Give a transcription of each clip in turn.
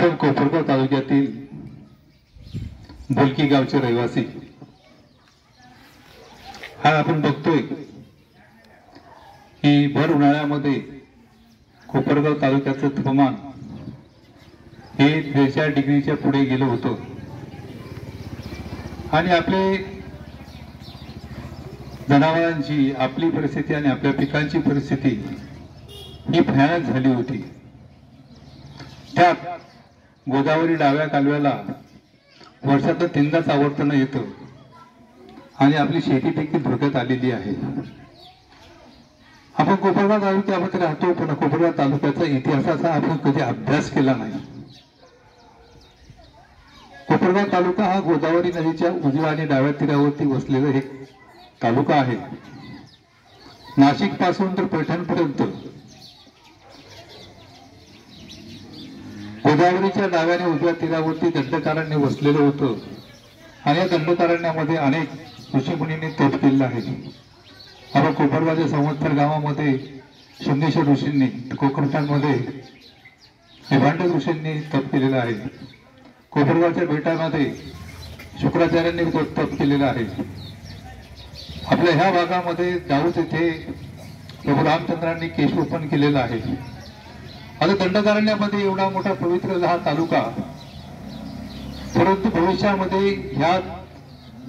आपण कोपरगाव तालुक्यातील बोलकी गावचे रहिवासी हा आपण बघतोय की भर उन्हाळ्यामध्ये कोपरगाव तालुक्याचं तापमान हे 43 डिग्रीच्या पुढे गेलं होतं आणि आपले जनावरांची आपली परिस्थिती आणि आपल्या पिकांची परिस्थिती ही भयानक झाली होती। त्यात गोदावरी डाव्या कालव्याला वर्षातून 3दाच आवर्तन येतं आणि आपली शेती देखील धोक्यात आलेली आहे। आपण कोपरगाव तालुक्यामध्ये राहतो पण कोपरगाव तालुक्याचा इतिहासाचा आपण कधी अभ्यास केला नाही। कोपरगाव तालुका हा गोदावरी नदीच्या उजव्या आणि डाव्या तीरावरती वसलेला एक तालुका आहे। नाशिक पासून तर पैठणपर्यंत गोदावरीच्या डाव्या आणि उजव्या तीरावरती दंडकारण्य वसलेलं होतं आणि या दंडकारण्यामध्ये अनेक ऋषीमुनींनी तप केलेलं आहे। आपण कोपरगावच्या संवत्सर गावामध्ये शृंगेश्वर ऋषींनी, कोकणमध्ये हिमांड ऋषींनी तप केलेलं आहे। कोपरगावच्या बेटामध्ये शुक्राचार्यांनी तप केलेलं आहे। आपल्या ह्या भागामध्ये दाऊद येथे प्रभू रामचंद्रांनी केशवपन केलेलं आहे। आता दंडकारण्यामध्ये एवढा मोठा पवित्र हा तालुका, परंतु भविष्यामध्ये ह्या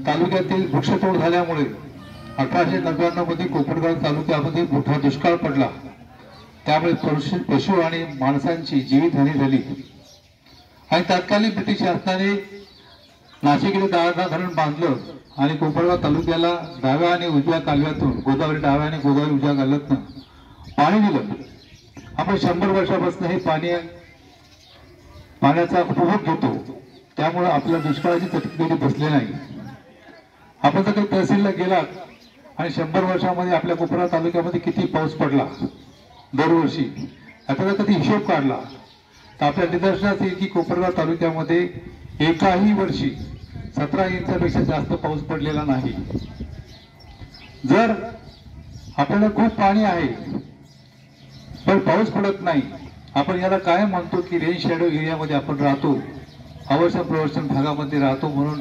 तालुक्यातील वृक्षतोड झाल्यामुळे 1899 मध्ये कोपरगाव तालुक्यामध्ये मोठा दुष्काळ पडला। त्यामुळे पशु आणि माणसांची जीवितहानी झाली आणि तत्कालीन ब्रिटिश शासनाने नाशिककडे दारणा धरण बांधलं आणि कोपरगाव तालुक्याला डाव्या आणि उजव्या कालव्यातून गोदावरी डाव्या आणि गोदावरी उजव्या कालव्यातून पाणी दिलं। आपण 100 वर्षापासून हे पाण्याचा उपभोग घेतो, त्यामुळे आपल्या दुष्काळाची चटकी कधी बसली नाही। आपण जर काही तहसीलला गेलात आणि 100 वर्षामध्ये आपल्या कोपरगाव तालुक्यामध्ये किती पाऊस पडला दरवर्षी याचा कधी हिशोब काढला तर आपल्या निदर्शनास येईल की कोपरगाव तालुक्यामध्ये एकाही वर्षी 17 इंचापेक्षा जास्त पाऊस पडलेला नाही। जर आपल्याला खूप पाणी आहे पण पाऊस पडत नाही, आपण याला काय म्हणतो की रेन शॅडो एरियामध्ये आपण राहतो, अवर्षण प्रवर्षण भागामध्ये राहतो, म्हणून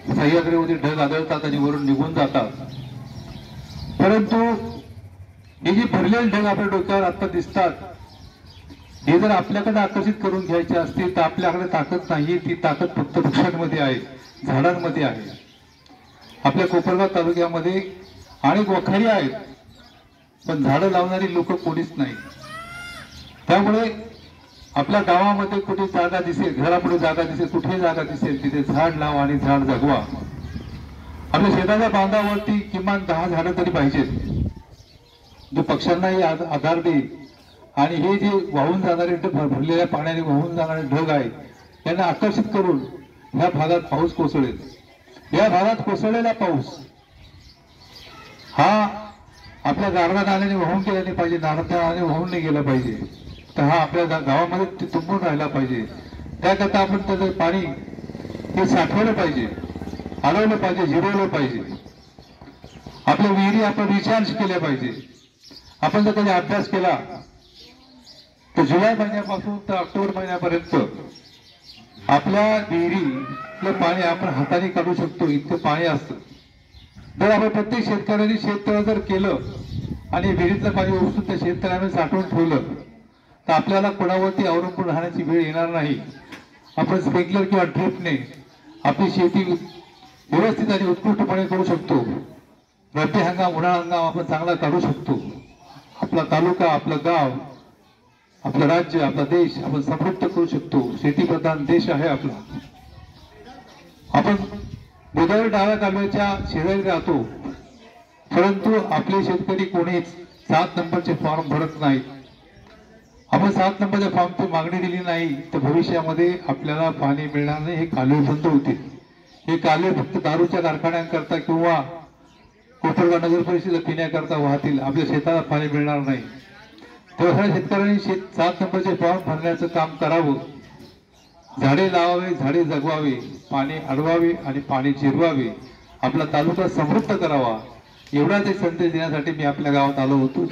सह्याद्रीमध्ये ढग आदळतात आणि वरून निघून जातात। परंतु हे जे भरलेले ढग आपल्या डोक्यावर आता दिसतात हे जर आपल्याकडे आकर्षित करून घ्यायचे असतील तर आपल्याकडे ताकद नाही, ती ताकद फक्त वृक्षांमध्ये आहे, झाडांमध्ये आहे। आपल्या कोपरगाव तालुक्यामध्ये अनेक वखारी आहेत पण झाडं लावणारी लोक कोणीच नाही। त्यामुळे आपल्या गावामध्ये कुठे जागा दिसेल, घरापुढे जागा दिसेल, कुठे जागा दिसेल तिथे झाड लावा आणि झाड जगवा। आपल्या शेताच्या बांधावरती किमान 10 झाडं तरी पाहिजेत जो पक्ष्यांनाही आधार देईल आणि हे जे वाहून जाणारे भरलेल्या पाण्याने वाहून जाणारे ढग आहेत त्यांना आकर्षित करून ह्या भागात पाऊस कोसळेल। या भागात कोसळलेला पाऊस हा आपल्या गारवा नाल्याने वाहून गेला पाहिजे, नाल्याने वाहून नाही गेला पाहिजे, तर हा आपल्या गावामध्ये तुंबून राहिला पाहिजे। त्याकरता आपण त्याचं पाणी हे साठवलं पाहिजे, हलवलं पाहिजे, जिरवलं पाहिजे। आपल्या विहिरी आपण रिचार्ज केल्या पाहिजे। आपण जर कधी अभ्यास केला तर जुलै महिन्यापासून तर ऑक्टोबर महिन्यापर्यंत आपल्या विहिरीतलं पाणी आपण हाताने काढू शकतो, इतकं पाणी असतं। जर आपण प्रत्येक शेतकऱ्यांनी शेततळं जर केलं आणि विहिरीतलं पाणी उपसून त्या शेततळ्याने साठवून ठेवलं तर आपल्याला कोणावरती अवलंबून राहण्याची वेळ येणार नाही। आपण स्प्रिंकलर किंवा ड्रिपने आपली शेती व्यवस्थित आणि उत्कृष्टपणे करू शकतो। रब्बी हंगाम, उन्हाळा हंगाम आपण चांगला काढू शकतो। आपला तालुका, आपलं गाव, आपलं राज्य, आपला देश आपण समृद्ध करू शकतो। शेतीप्रधान देश आहे आपला। आपण गोदावरी डाव्या कालव्याच्या शेजारी राहतो परंतु आपले शेतकरी कोणीच 7 नंबरचे फॉर्म भरत नाही। आपण 7 नंबरच्या फॉर्मची मागणी दिली नाही तर भविष्यामध्ये आपल्याला पाणी मिळणार नाही, हे कालवे बंद होतील। हे कालवे फक्त दारूच्या कारखान्यांकरता किंवा कोपरगाव नगर परिषदेला पिण्याकरता वाहतील, आपल्या शेताला पाणी मिळणार नाही। तेव्हा शेतकऱ्यांनी 7 नंबरचे फॉर्म भरण्याचं काम करावं, झाडे लावावे, झाडे जगवावे, पाणी अडवावे आणि पाणी जिरवावे, आपला तालुका समृद्ध करावा, एवढाच एक संदेश देण्यासाठी मी आपल्या गावात आलो होतो।